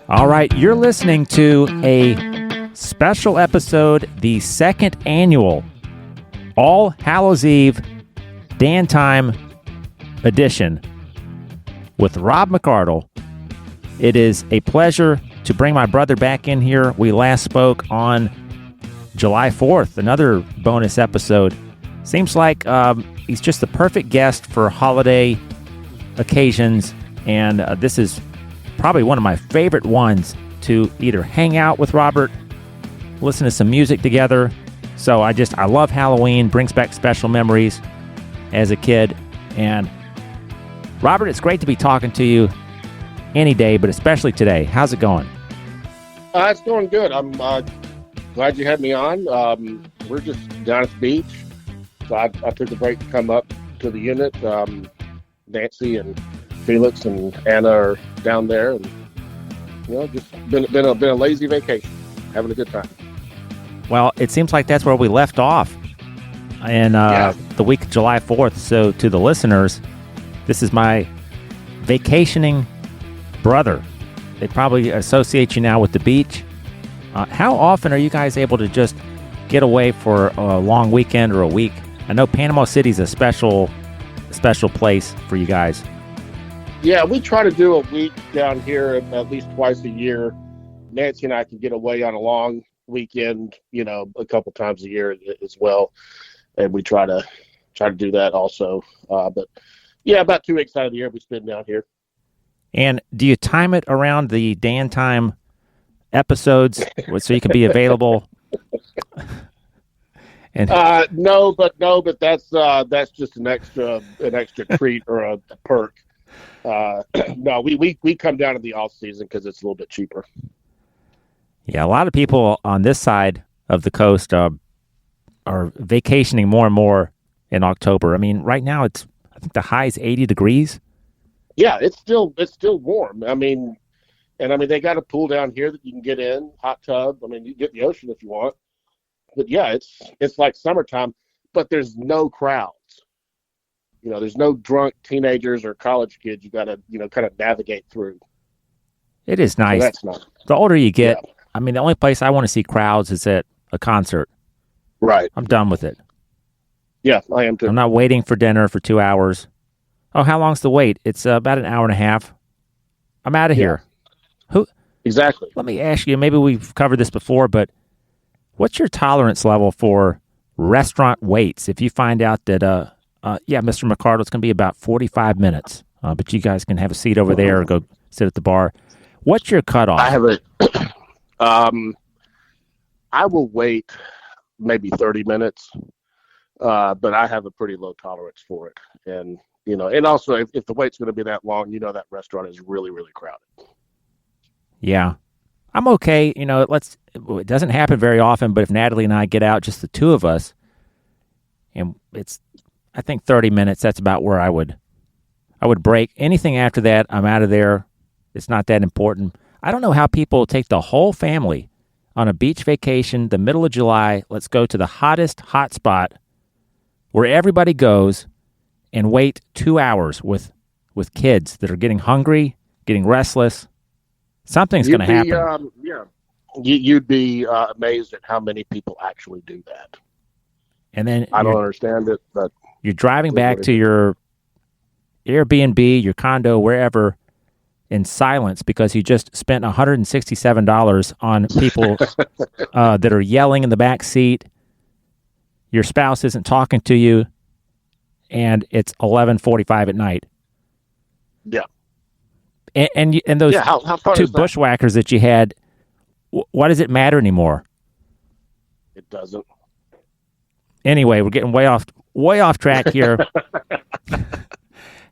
All right, you're listening to a special episode, the second annual All Hallows Eve Dan Time edition with Rob McArdle. It is a pleasure to bring my brother back in here. We last spoke on July 4th, another bonus episode. Seems like he's just the perfect guest for holiday occasions, and this is probably one of my favorite ones to either hang out with Robert, listen to some music together. So I love Halloween, brings back special memories as a kid. And Robert, it's great to be talking to you any day, but especially today. How's it going? It's going good. I'm glad you had me on. We're just down at the beach. So I took a break to come up to the unit. Nancy and Felix and Anna are down there, and just been a lazy vacation, having a good time. Well, it seems like that's where we left off in the week of July 4th. So to the listeners, this is my vacationing brother. They probably associate you now with the beach. How often are you guys able to just get away for a long weekend or a week? I know Panama City's a special place for you guys. Yeah, we try to do a week down here at least twice a year. Nancy and I can get away on a long weekend, a couple times a year as well, and we try to do that also. But yeah, about 2 weeks out of the year we spend down here. And do you time it around the Dan Time episodes so you can be available? And no, but that's just an extra treat or a perk. No, we come down in the off season because it's a little bit cheaper. Yeah, a lot of people on this side of the coast are vacationing more and more in October. I mean, right now I think the high is 80 degrees. Yeah, it's still warm. I mean, they got a pool down here that you can get in, hot tub. I mean, you get in the ocean if you want. But yeah, it's like summertime, but there's no crowds. There's no drunk teenagers or college kids you got to, kind of navigate through. It is nice. So that's nice. The older you get, yeah. I mean, the only place I want to see crowds is at a concert. Right. I'm done with it. Yeah, I am too. I'm not waiting for dinner for 2 hours. Oh, how long's the wait? It's about an hour and a half. I'm out of here. Who? Exactly. Let me ask you, maybe we've covered this before, but what's your tolerance level for restaurant waits? If you find out that, Mr. McArdle, it's going to be about 45 minutes, but you guys can have a seat over there or go sit at the bar. What's your cutoff? I have I will wait maybe 30 minutes, but I have a pretty low tolerance for it. And, and also if the wait's going to be that long, that restaurant is really, really crowded. Yeah. I'm okay. It doesn't happen very often, but if Natalie and I get out, just the two of us, and I think 30 minutes, that's about where I would break. Anything after that, I'm out of there. It's not that important. I don't know how people take the whole family on a beach vacation, the middle of July. Let's go to the hottest hot spot where everybody goes and wait 2 hours with kids that are getting hungry, getting restless. Something's going to happen. You'd be amazed at how many people actually do that. And then I don't understand it, but you're driving back to your Airbnb, your condo, wherever, in silence because you just spent $167 on people that are yelling in the back seat. Your spouse isn't talking to you, and it's 11:45 at night. Yeah. And those how two bushwhackers that you had, why does it matter anymore? It doesn't. Anyway, we're getting way off track here.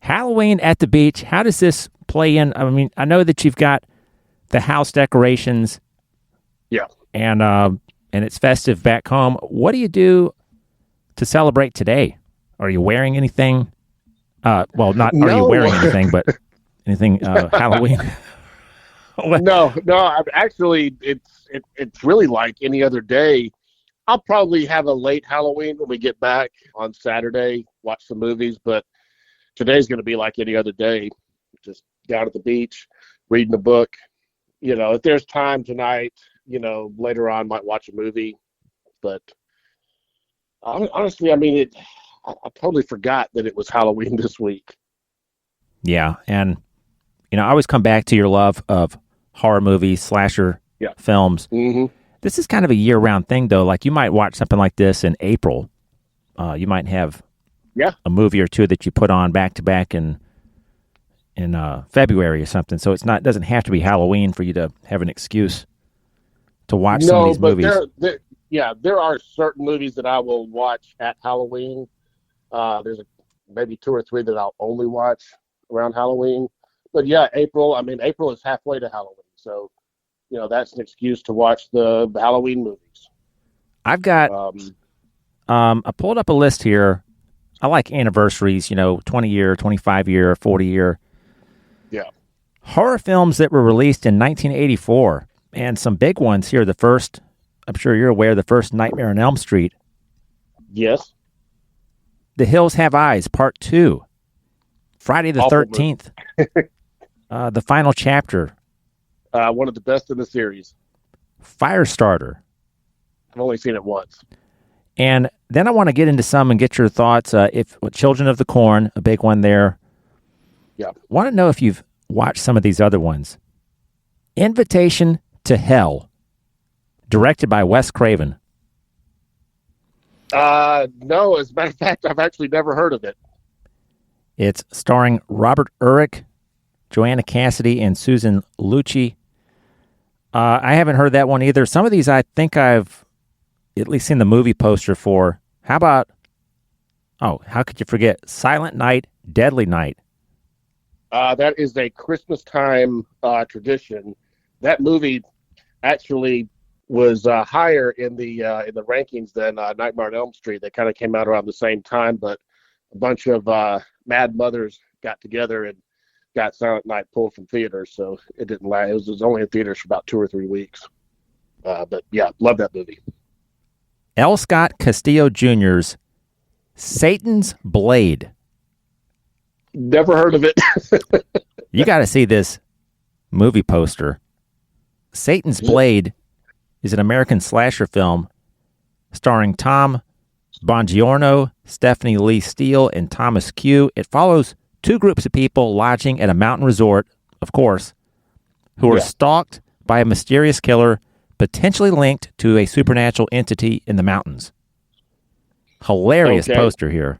Halloween at the beach. How does this play in? I mean, I know that you've got the house decorations. Yeah. And it's festive back home. What do you do to celebrate today? Are you wearing anything? Are you wearing anything, but anything Halloween? No. Actually, it's really like any other day. I'll probably have a late Halloween when we get back on Saturday, watch some movies, but today's going to be like any other day, just down at the beach, reading a book, if there's time tonight, later on, might watch a movie. But honestly, I mean, I totally forgot that it was Halloween this week. Yeah, and I always come back to your love of horror movies, slasher films. Mm-hmm. This is kind of a year-round thing, though. Like, you might watch something like this in April. You might have a movie or two that you put on back-to-back in February or something. So it doesn't have to be Halloween for you to have an excuse to watch some of these movies. There are certain movies that I will watch at Halloween. There's maybe 2 or 3 that I'll only watch around Halloween. But yeah, April is halfway to Halloween. So, that's an excuse to watch the Halloween movies. I've got, I pulled up a list here. I like anniversaries, 20-year, 25-year, 40-year. Yeah. Horror films that were released in 1984. And some big ones here. The first, I'm sure you're aware, the first Nightmare on Elm Street. Yes. The Hills Have Eyes, Part 2. Friday the 13th. The Final Chapter. One of the best in the series. Firestarter. I've only seen it once. And then I want to get into some and get your thoughts. Children of the Corn, a big one there. Yeah. Want to know if you've watched some of these other ones. Invitation to Hell, directed by Wes Craven. No, as a matter of fact, I've actually never heard of it. It's starring Robert Urich, Joanna Cassidy, and Susan Lucci. I haven't heard that one either. Some of these I think I've at least seen the movie poster for. How about, how could you forget? Silent Night, Deadly Night. That is a Christmas time tradition. That movie actually was higher in the rankings than Nightmare on Elm Street. They kind of came out around the same time, but a bunch of mad mothers got together and got Silent Night pulled from theaters, so it didn't last. It was only in theaters for about 2 or 3 weeks. But yeah, love that movie. L. Scott Castillo Jr.'s Satan's Blade. Never heard of it. You got to see this movie poster. Satan's Blade is an American slasher film starring Tom Bongiorno, Stephanie Lee Steele, and Thomas Q. It follows 2 groups of people lodging at a mountain resort, of course, who are stalked by a mysterious killer potentially linked to a supernatural entity in the mountains. Hilarious poster here.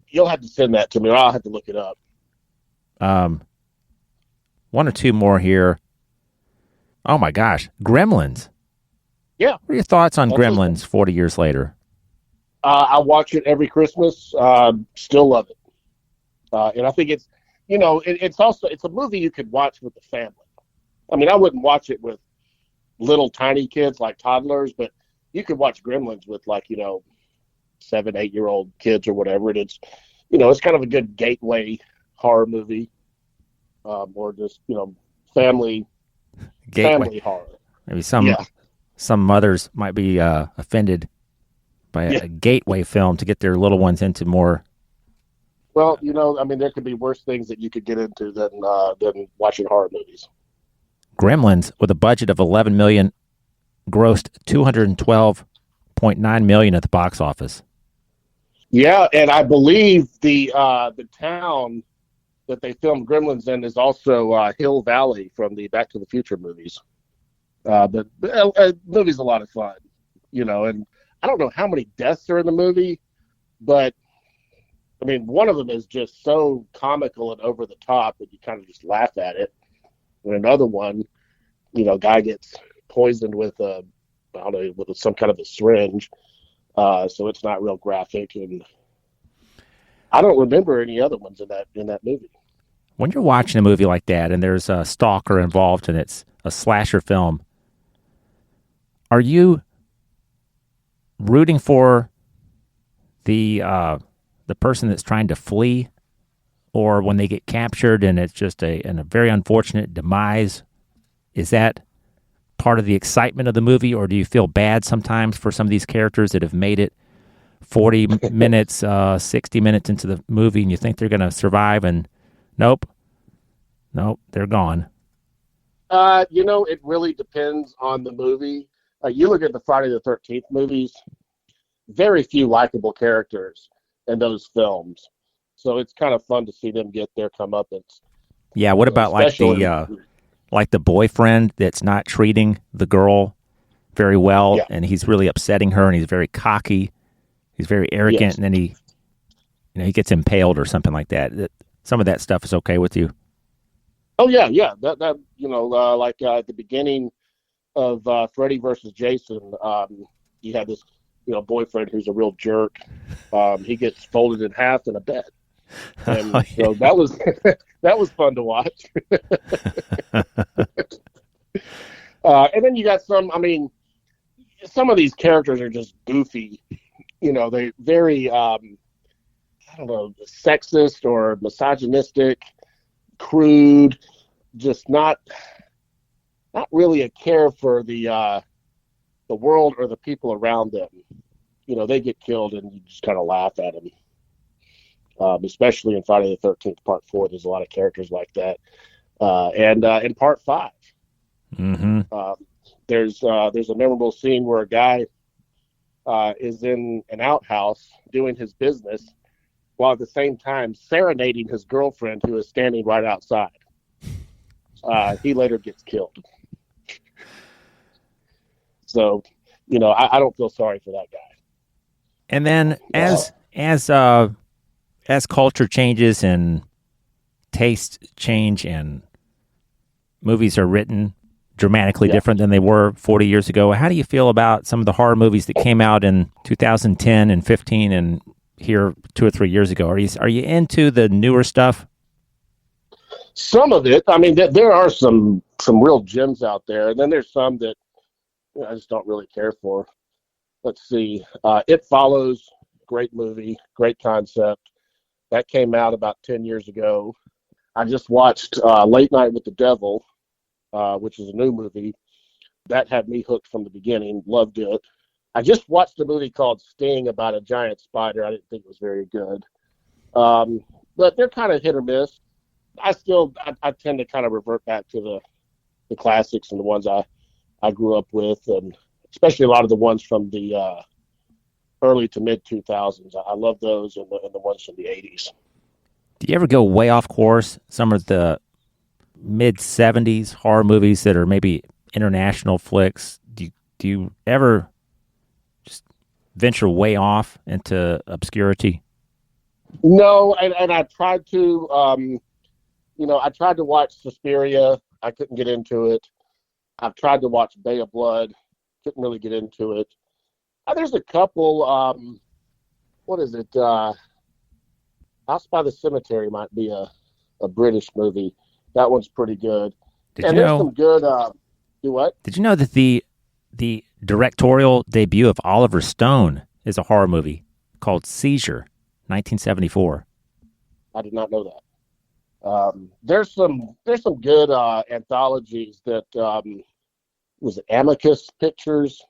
You'll have to send that to me, or I'll have to look it up. 1 or 2 more here. Oh my gosh, Gremlins. Yeah. What are your thoughts on Gremlins 40 years later? I watch it every Christmas. Still love it. And I think it's, it's a movie you could watch with the family. I mean, I wouldn't watch it with little tiny kids like toddlers, but you could watch Gremlins with 7, 8-year-old kids or whatever. And it's, it's kind of a good gateway horror movie, or just, family horror. Maybe some mothers might be offended by a gateway film to get their little ones into more. Well, there could be worse things that you could get into than watching horror movies. Gremlins, with a budget of $11 million, grossed $212.9 million at the box office. Yeah, and I believe the town that they filmed Gremlins in is also Hill Valley from the Back to the Future movies. But the movie's a lot of fun, and I don't know how many deaths are in the movie, but one of them is just so comical and over the top that you kind of just laugh at it. And another one, guy gets poisoned with some kind of a syringe, so it's not real graphic. And I don't remember any other ones in that movie. When you're watching a movie like that and there's a stalker involved and it's a slasher film, are you rooting for the person that's trying to flee, or when they get captured and it's just a very unfortunate demise? Is that part of the excitement of the movie, or do you feel bad sometimes for some of these characters that have made it 40 minutes, 60 minutes into the movie, and you think they're going to survive, and nope, they're gone? It really depends on the movie. You look at the Friday the 13th movies, very few likable characters in those films. So it's kind of fun to see them get their comeuppance. Yeah, what about Especially, like the boyfriend that's not treating the girl very well, yeah, and he's really upsetting her, and he's very cocky, he's very arrogant, yes. and then he gets impaled or something like that. Some of that stuff is okay with you. Oh, yeah, yeah. Like at the beginning of Freddy versus Jason, you had this, boyfriend who's a real jerk. He gets folded in half in a bed. Oh, And so that was that was fun to watch. And then you got some. I mean, some of these characters are just goofy. They very I don't know, sexist or misogynistic, crude, just not really a care for the world or the people around them. They get killed and you just kind of laugh at them. Especially in Friday the 13th Part 4, there's a lot of characters like that. And in Part 5, Mm-hmm. there's a memorable scene where a guy is in an outhouse doing his business while at the same time serenading his girlfriend who is standing right outside. He later gets killed. So, I don't feel sorry for that guy. And then as culture changes and tastes change and movies are written dramatically different than they were 40 years ago, how do you feel about some of the horror movies that came out in 2010 and 15 and here 2 or 3 years ago? Are you into the newer stuff? Some of it. I mean, there are some real gems out there, and then there's some that I just don't really care for. Let's see. It Follows, great movie, great concept. That came out about 10 years ago. I just watched Late Night with the Devil, which is a new movie. That had me hooked from the beginning. Loved it. I just watched a movie called Sting about a giant spider. I didn't think it was very good. But they're kind of hit or miss. I tend to kind of revert back to the classics and the ones I grew up with, and especially a lot of the ones from the early to mid 2000s. I love those, and the ones from the 80s. Do you ever go way off course? Some of the mid 70s horror movies that are maybe international flicks. Do you ever just venture way off into obscurity? No, and I tried to. I tried to watch Suspiria. I couldn't get into it. I've tried to watch Bay of Blood. Couldn't really get into it. There's a couple. What is it? House by the Cemetery might be a British movie. That one's pretty good. There's some good. Do what? Did you know that the directorial debut of Oliver Stone is a horror movie called Seizure, 1974? I did not know that. There's some good anthologies that was it Amicus Pictures.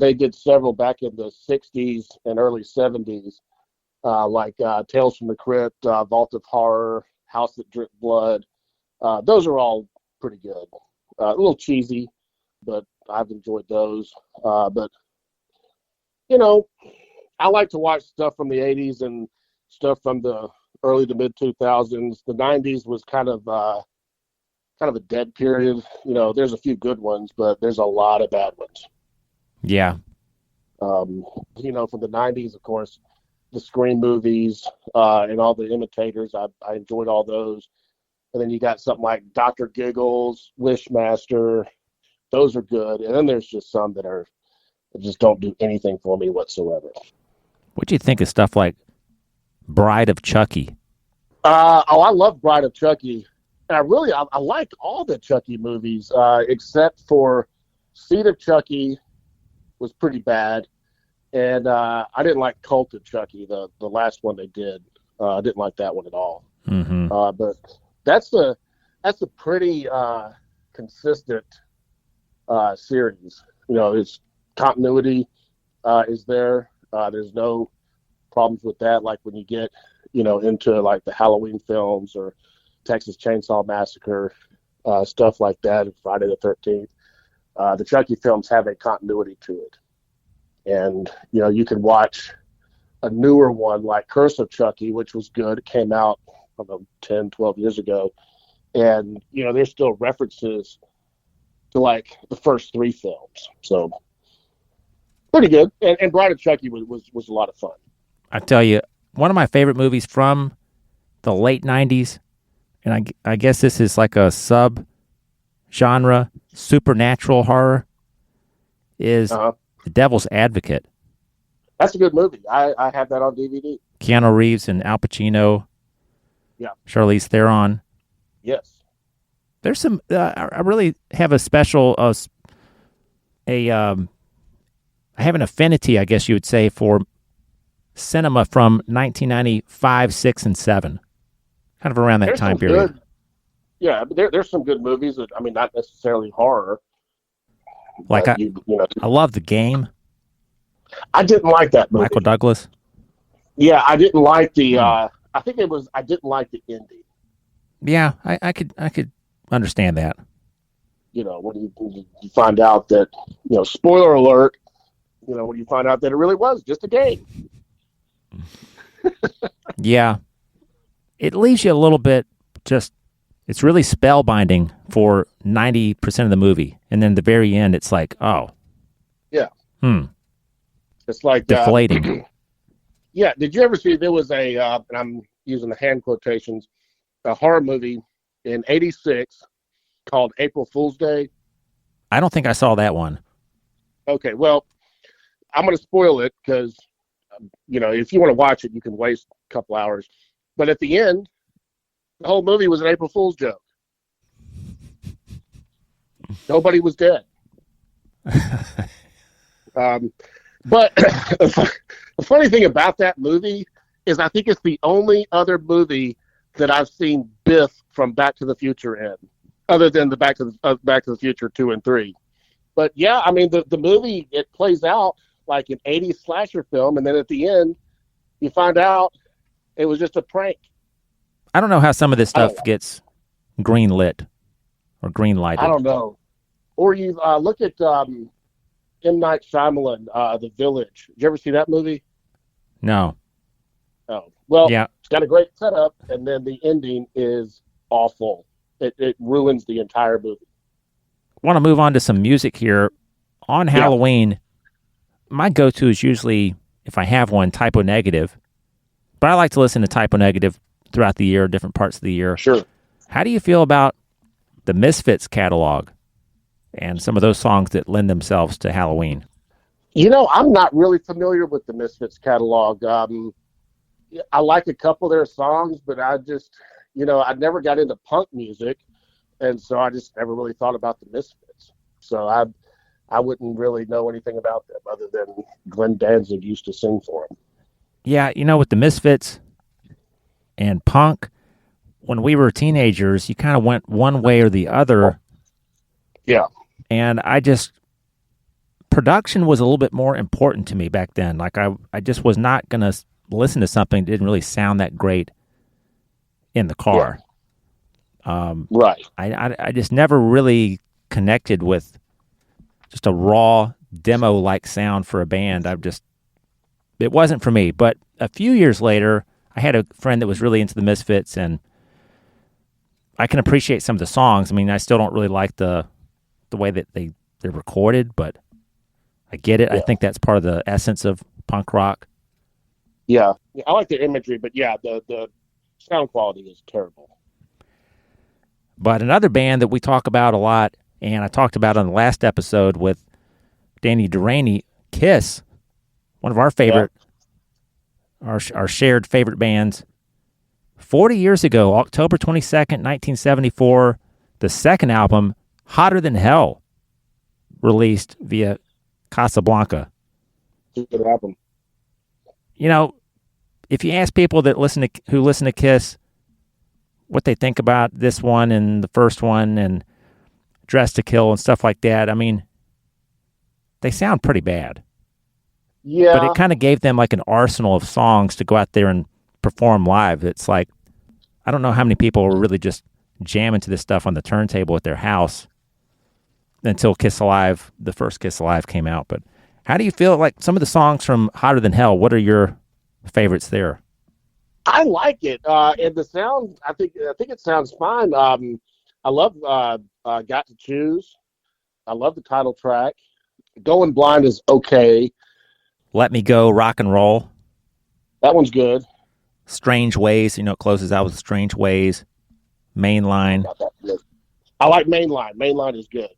They did several back in the 60s and early 70s, like Tales from the Crypt, Vault of Horror, House That Dripped Blood. Those are all pretty good. A little cheesy, but I've enjoyed those. But I like to watch stuff from the 80s and stuff from the early to mid 2000s. The 90s was kind of a dead period. There's a few good ones, but there's a lot of bad ones. Yeah. From the 90s, of course, the Scream movies and all the imitators. I enjoyed all those. And then you got something like Dr. Giggles, Wishmaster. Those are good. And then there's just some that just don't do anything for me whatsoever. What do you think of stuff like Bride of Chucky? I love Bride of Chucky. And I like all the Chucky movies, except for Seed of Chucky was pretty bad. And I didn't like Cult of Chucky, the last one they did. I didn't like that one at all. Mm-hmm. But that's a pretty consistent series. Its continuity is there. There's no problems with that. Like when you get, into like the Halloween films or Texas Chainsaw Massacre, stuff like that, and Friday the 13th. The Chucky films have a continuity to it. And, you can watch a newer one like Curse of Chucky, which was good. It came out, I don't know, 10, 12 years ago. And, there's still references to like the first three films. So pretty good. And Bride of Chucky was a lot of fun. I tell you, one of my favorite movies from the late 90s, and I guess this is like a sub-genre, supernatural horror, is The Devil's Advocate. That's a good movie. I have that on DVD. Keanu Reeves and Al Pacino. Yeah. Charlize Theron. Yes. There's some, I really have a special, I have an affinity, I guess you would say, for cinema from 1995, 6, and 7. Kind of around that time period. But there's some good movies that, not necessarily horror. Like, I love The Game. I didn't like that movie. Michael Douglas. Yeah, I didn't like the, I didn't like the ending. Yeah, I could understand that. When you find out that, spoiler alert, when you find out that it really was just a game. Yeah. It leaves you a little bit it's really spellbinding for 90% of the movie. And then at the very end, it's like, oh. Yeah. It's like deflating. Yeah. Did you ever see there was and I'm using the hand quotations, a horror movie in 86 called April Fool's Day? I don't think I saw that one. Okay. Well, I'm going to spoil it because, if you want to watch it, you can waste a couple hours. But at the end, the whole movie was an April Fool's joke. Nobody was dead. But the funny thing about that movie is I think it's the only other movie that I've seen Biff from Back to the Future in, other than the Back to the Future 2 and 3. But yeah, the movie, it plays out like an 80s slasher film, and then at the end, you find out it was just a prank. I don't know how some of this stuff gets green lit or green lighted. I don't know. Or you look at M. Night Shyamalan, The Village. Did you ever see that movie? No. Oh, well, yeah. It's got a great setup, and then the ending is awful. It ruins the entire movie. I want to move on to some music here. On Halloween, my go-to is usually, if I have one, Typo Negative. But I like to listen to Typo Negative throughout the year, different parts of the year. Sure. How do you feel about the Misfits catalog and some of those songs that lend themselves to Halloween? I'm not really familiar with the Misfits catalog. I like a couple of their songs, but I just, I never got into punk music, and so I just never really thought about the Misfits. So I wouldn't really know anything about them other than Glenn Danzig used to sing for them. Yeah, with the Misfits and punk, when we were teenagers, you kind of went one way or the other. Yeah. And production was a little bit more important to me back then. Like I just was not going to listen to something that didn't really sound that great in the car. Yeah. Right. I just never really connected with just a raw demo-like sound for a band. It wasn't for me. But a few years later, I had a friend that was really into the Misfits, and I can appreciate some of the songs. I still don't really like the way that they're recorded, but I get it. Yeah. I think that's part of the essence of punk rock. Yeah. I like the imagery, but yeah, the sound quality is terrible. But another band that we talk about a lot, and I talked about on the last episode with Danny Duraney, Kiss, one of our favorite, our shared favorite bands. 40 years ago, October 22nd, 1974, the second album, Hotter Than Hell, released via Casablanca. Good album. If you ask people who listen to Kiss what they think about this one and the first one and Dress to Kill and stuff like that, they sound pretty bad. Yeah. But it kind of gave them like an arsenal of songs to go out there and perform live. It's like, I don't know how many people were really just jamming to this stuff on the turntable at their house until Kiss Alive, the first Kiss Alive came out. But how do you feel like some of the songs from Hotter Than Hell? What are your favorites there? I like it, and the sound. I think it sounds fine. I love "Got to Choose." I love the title track. "Going Blind" is okay. Let Me Go, Rock and Roll. That one's good. Strange Ways, it closes out with Strange Ways. Mainline. I like Mainline. Mainline is good.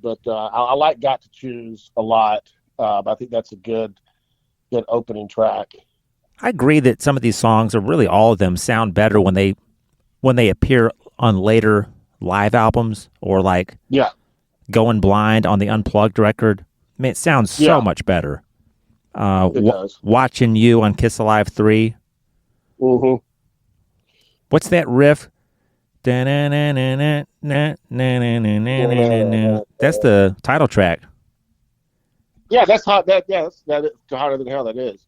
But I like "Got to Choose" a lot. I think that's a good opening track. I agree that some of these songs, or really all of them, sound better when they appear on later live albums, or like Going Blind on the Unplugged record. I mean, it sounds so much better. It does. Watching You on Kiss Alive 3. Mm-hmm. What's that riff? That's the title track. Yeah, that's hot. That is Hotter Than Hell. That is.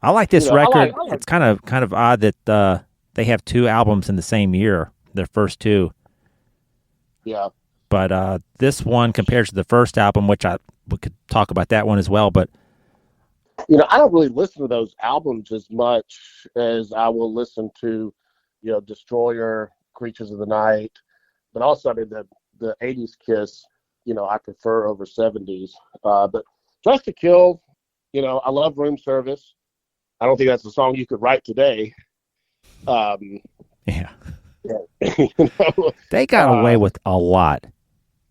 I like this record. I like it's kind of odd that they have two albums in the same year, their first two. Yeah. But this one compared to the first album, which we could talk about that one as well. But I don't really listen to those albums as much as I will listen to, Destroyer, Creatures of the Night, but also I mean the 80s Kiss. I prefer over 70s. But Dress to Kill, I love Room Service. I don't think that's a song you could write today. Yeah. They got away with a lot.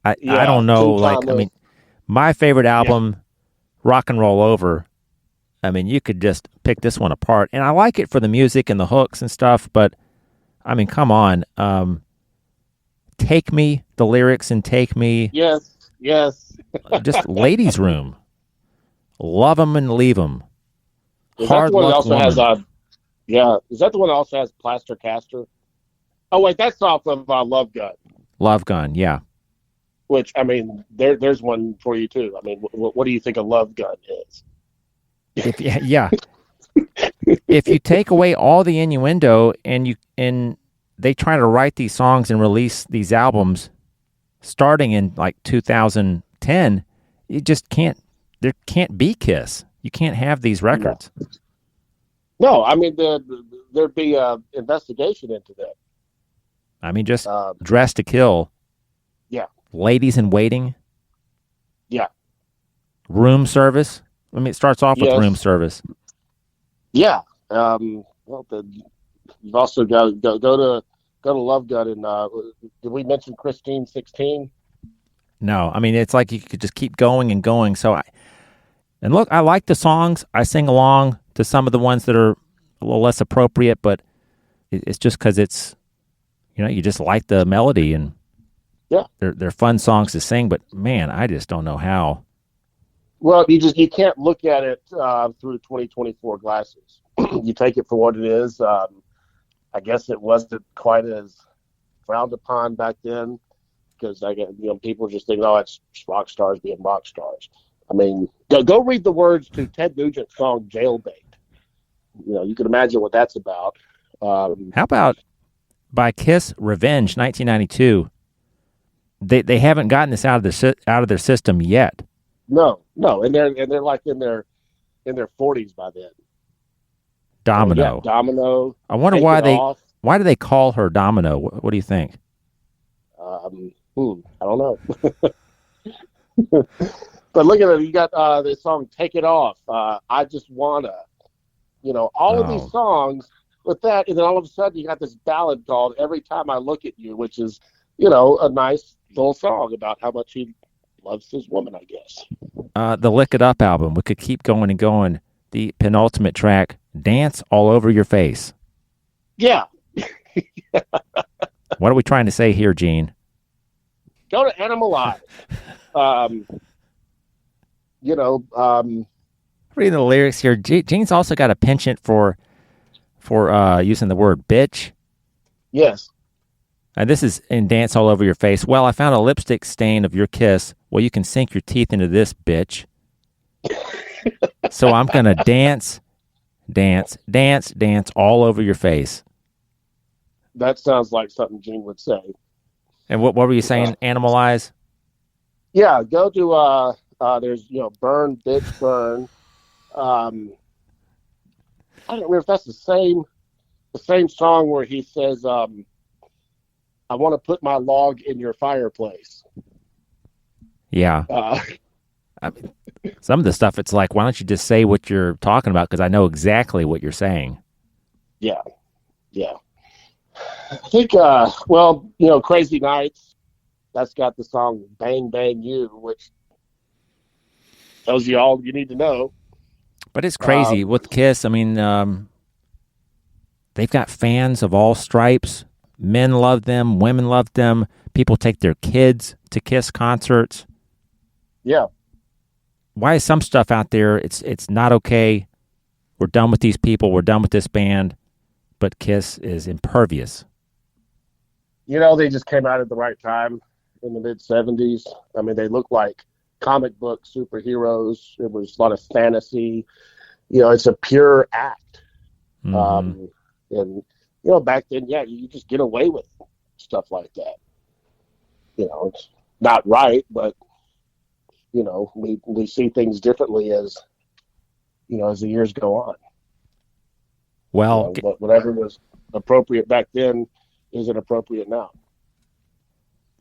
I don't know. Like, I mean, my favorite album, Rock and Roll Over. I mean, you could just pick this one apart, and I like it for the music and the hooks and stuff. But I mean, come on, Take Me, the lyrics and Take Me. Yes. Just Ladies' Room, Love 'Em and Leave 'Em. Hard Luck Woman. Is that the one that also has Plaster Caster? Oh wait, that's off of Love Gun. Love Gun, yeah. Which, I mean, there's one for you too. I mean, what do you think a Love Gun is? If you take away all the innuendo and they try to write these songs and release these albums starting in like 2010, you just can't. There can't be Kiss. You can't have these records. No, I mean there'd be an investigation into that. I mean, just Dress to Kill. Yeah. Ladies in Waiting. Yeah. Room Service. I mean, it starts off with Room Service. Yeah. You've also got to go to Love Gun. And did we mention Christine 16? No, I mean, it's like you could just keep going and going. So look, I like the songs. I sing along to some of the ones that are a little less appropriate, but it's just because it's, you just like the melody, and they're fun songs to sing. But man, I just don't know how. Well, you can't look at it through 2024 glasses. You take it for what it is. I guess it wasn't quite as frowned upon back then, because people just think, oh, it's rock stars being rock stars. I mean, go read the words to Ted Nugent's song "Jailbait." You can imagine what that's about. How about by Kiss, "Revenge," 1992? They haven't gotten this out of their system yet. No, and they're like in their 40s by then. Domino. Domino. I wonder why do they call her Domino? What do you think? I don't know. But look at it. You got this song "Take It Off." I Just Wanna. All of these songs with that, and then all of a sudden you got this ballad called "Every Time I Look at You," which is, a nice little song about how much he loves his woman, I guess. The Lick It Up album. We could keep going and going. The penultimate track, "Dance All Over Your Face." Yeah. What are we trying to say here, Gene? Go to Animalize. Reading the lyrics here, Gene's also got a penchant for using the word bitch. Yes. And this is in "Dance All Over Your Face." Well, I found a lipstick stain of your kiss. Well, you can sink your teeth into this, bitch. So I'm going to dance all over your face. That sounds like something Gene would say. And what were you saying? Animalize? Yeah, go to there's Burn Bitch Burn. I don't remember if that's the same song where he says, I want to put my log in your fireplace. Yeah. I mean, some of the stuff, it's like, why don't you just say what you're talking about? Because I know exactly what you're saying. Yeah. I think, Crazy Nights, that's got the song Bang Bang You, which tells you all you need to know. But it's crazy with Kiss. I mean, they've got fans of all stripes. Men love them. Women love them. People take their kids to Kiss concerts. Yeah. Why is some stuff out there, it's not okay? We're done with these people. We're done with this band. But Kiss is impervious. They just came out at the right time in the mid-'70s. I mean, they looked like comic book superheroes. It was a lot of fantasy. It's a pure act. Mm-hmm. And back then, you just get away with stuff like that. It's not right, but we see things differently as the years go on. Well, whatever was appropriate back then isn't appropriate now.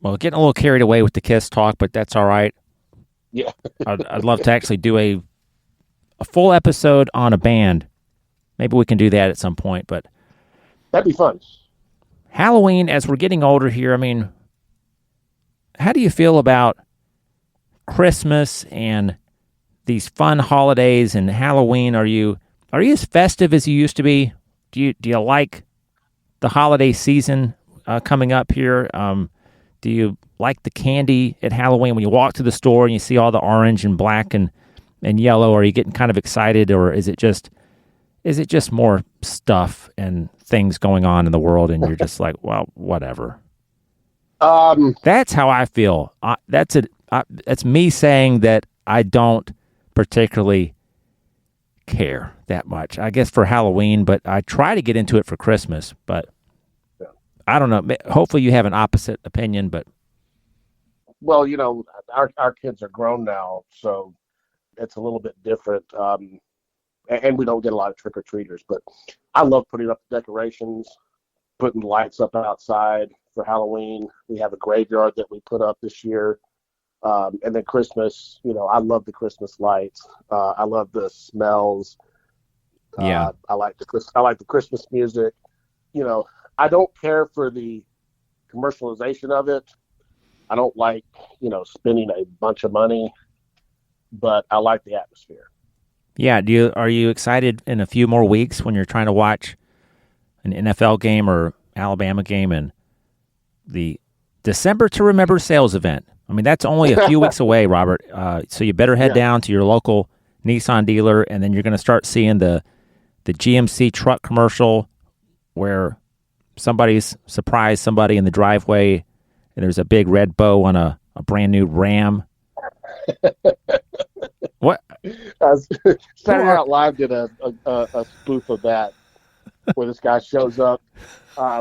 Well, getting a little carried away with the Kiss talk, but that's all right. Yeah. I'd love to actually do a full episode on a band. Maybe we can do that at some point, but that'd be fun. Halloween, as we're getting older here, I mean, how do you feel about Christmas and these fun holidays and Halloween? Are you as festive as you used to be? Do you like the holiday season coming up here? Do you like the candy at Halloween when you walk to the store and you see all the orange and black and yellow? Are you getting kind of excited, or is it just more stuff and things going on in the world and you're just like, well, whatever? That's how I feel. That's me saying that I don't particularly care that much, I guess, for Halloween, but I try to get into it for Christmas. But I don't know. Hopefully you have an opposite opinion, but. Well, our kids are grown now, so it's a little bit different. And we don't get a lot of trick-or-treaters, but I love putting up the decorations, putting lights up outside for Halloween. We have a graveyard that we put up this year. And then Christmas, I love the Christmas lights. I love the smells. Yeah. I like the Christmas music. I don't care for the commercialization of it. I don't like, spending a bunch of money, but I like the atmosphere. Yeah. Are you excited in a few more weeks when you're trying to watch an NFL game or Alabama game and the December to Remember sales event? I mean, that's only a few weeks away, Robert. So you better head down to your local Nissan dealer, and then you're going to start seeing the GMC truck commercial where somebody's surprised somebody in the driveway, and there's a big red bow on a brand new Ram. What? Saturday Night Live did a spoof of that, where this guy shows up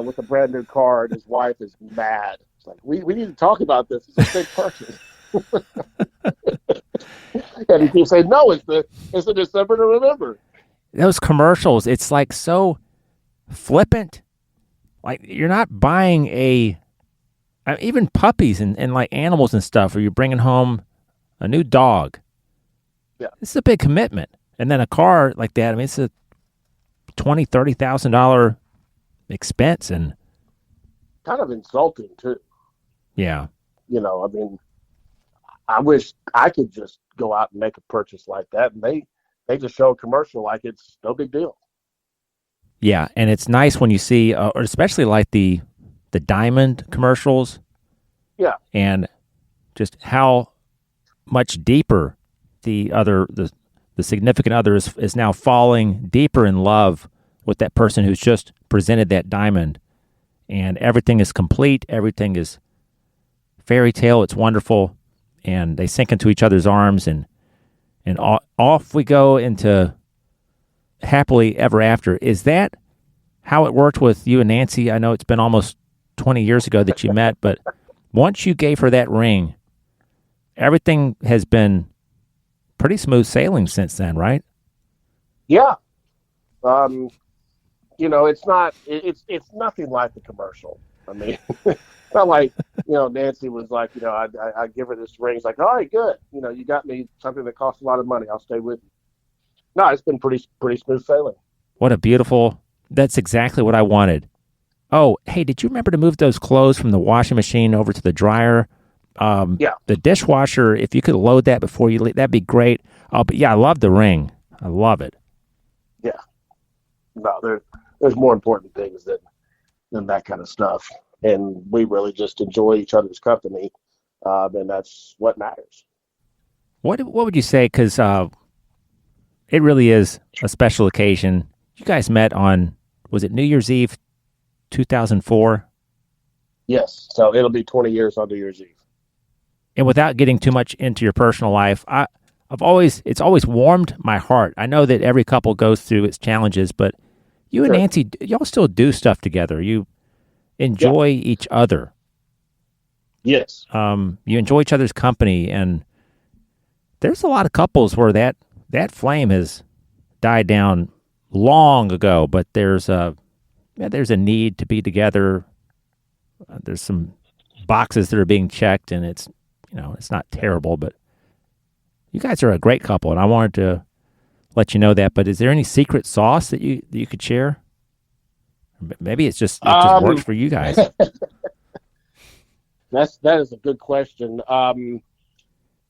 with a brand new car, and his wife is mad. It's like, we need to talk about this. It's a big purchase. And he keeps saying, no, it's the December to Remember. Those commercials, it's like so flippant. Like, you're not buying even puppies and like animals and stuff, or you're bringing home a new dog. Yeah. This is a big commitment. And then a car like that, I mean, it's a $20,000, $30,000 expense, and kind of insulting too. Yeah. I mean, I wish I could just go out and make a purchase like that, and they just show a commercial like it's no big deal. Yeah, and it's nice when you see, or especially like the diamond commercials. Yeah. And just how much deeper the significant other is now falling deeper in love with that person who's just presented that diamond. And everything is complete. Everything is fairy tale. It's wonderful. And they sink into each other's arms, and off we go into happily ever after. Is that how it worked with you and Nancy. I know it's been almost 20 years ago that you met, but once you gave her that ring, everything has been pretty smooth sailing since then, right? Yeah. It's nothing like the commercial. I mean, not like, Nancy was like, I give her this ring. It's like, all right, good. You got me something that costs a lot of money. I'll stay with you. No, it's been pretty smooth sailing. That's exactly what I wanted. Oh, hey, did you remember to move those clothes from the washing machine over to the dryer? Yeah. The dishwasher, if you could load that before you leave, that'd be great. Oh, but yeah, I love the ring. I love it. Yeah. No, there's more important things than that kind of stuff. And we really just enjoy each other's company. And that's what matters. What would you say? Because it really is a special occasion. You guys met on, was it New Year's Eve, 2004? Yes. So it'll be 20 years on New Year's Eve. And without getting too much into your personal life, it's always warmed my heart. I know that every couple goes through its challenges, but you and Nancy, y'all still do stuff together. You enjoy each other. Yes. You enjoy each other's company, and there's a lot of couples where that flame has died down long ago, but there's a need to be together. There's some boxes that are being checked, and it's not terrible, but you guys are a great couple, and I wanted to let you know that. But is there any secret sauce that you could share? Maybe it just works for you guys. That is a good question.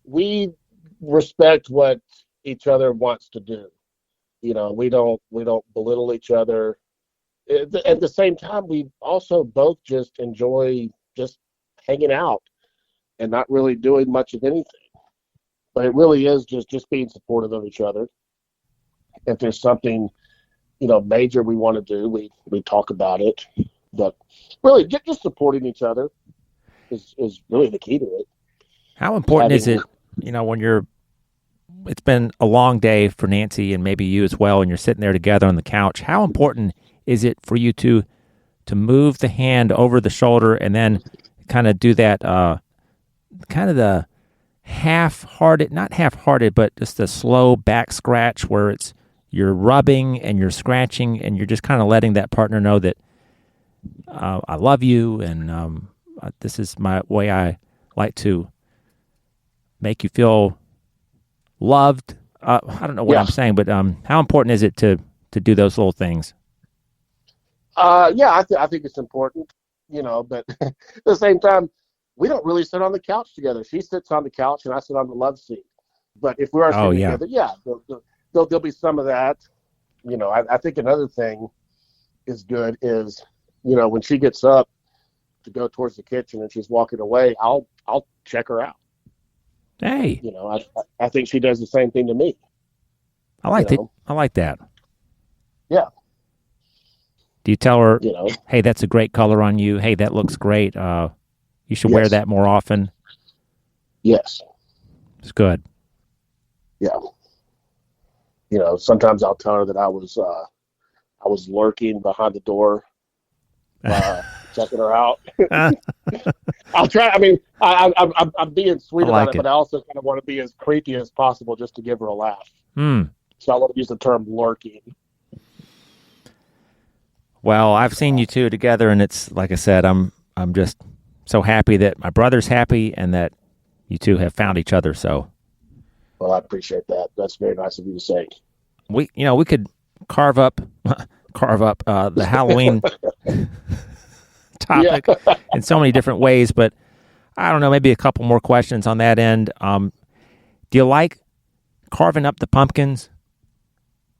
We respect what each other wants to do. We don't belittle each other. At the same time, we also both just enjoy just hanging out and not really doing much of anything. But it really is just being supportive of each other. If there's something, major we want to do, we talk about it. But really, just supporting each other is really the key to it. How important is it, when it's been a long day for Nancy and maybe you as well, and you're sitting there together on the couch, how important is it for you to move the hand over the shoulder and then kind of do that, kind of the not half-hearted, but just a slow back scratch where you're rubbing and you're scratching and you're just kind of letting that partner know that I love you and this is my way I like to make you feel loved. I don't know what I'm saying, but how important is it to do those little things? I think it's important, but at the same time, we don't really sit on the couch together. She sits on the couch and I sit on the love seat. But if we are sitting together, there'll be some of that. I think another thing is good is, when she gets up to go towards the kitchen and she's walking away, I'll check her out. Hey, I think she does the same thing to me. I like it. I like that. Yeah. Do you tell her, hey, that's a great color on you. Hey, that looks great. You should wear that more often. Yes. It's good. Yeah. Sometimes I'll tell her that I was lurking behind the door, checking her out. I'll try. I mean, I'm being sweet about it, but I also kind of want to be as creepy as possible just to give her a laugh. So I want to use the term lurking. Well, I've seen you two together, and it's like I said, I'm just so happy that my brother's happy and that you two have found each other. So, well, I appreciate that. That's very nice of you to say. We could carve up the Halloween topic in so many different ways, but I don't know, maybe a couple more questions on that end. Do you like carving up the pumpkins?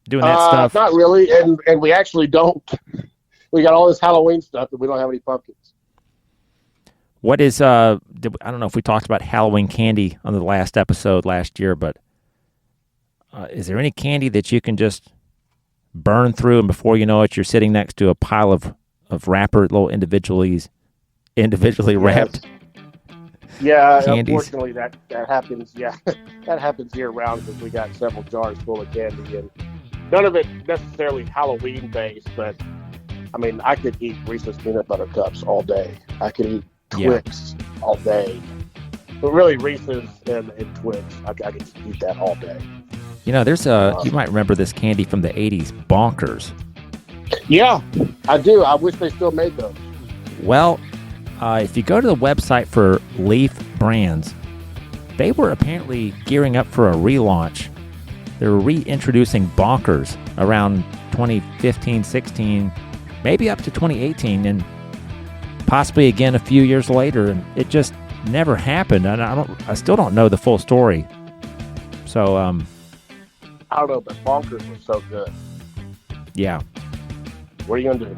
Doing that stuff? Not really, and we actually don't. We got all this Halloween stuff, and we don't have any pumpkins. What is I don't know if we talked about Halloween candy on the last episode last year, but is there any candy that you can just burn through, and before you know it, you're sitting next to a pile of wrapper, little individually wrapped? Yeah, candies? Unfortunately, that happens. Yeah, that happens year round because we got several jars full of candy, and none of it necessarily Halloween based, but I mean, I could eat Reese's peanut butter cups all day. I could eat Yeah. Twix all day. But really, Reese's and Twix, I could eat that all day. You know, there's a, you might remember this candy from the 80s, Bonkers. Yeah, I do. I wish they still made those. Well, if you go to the website for Leaf Brands, they were apparently gearing up for a relaunch. They were reintroducing Bonkers around 2015, 16, maybe up to 2018, and possibly again a few years later, and it just never happened. And I still don't know the full story. So, I don't know, but Bonkers was so good. yeah. What are you gonna do?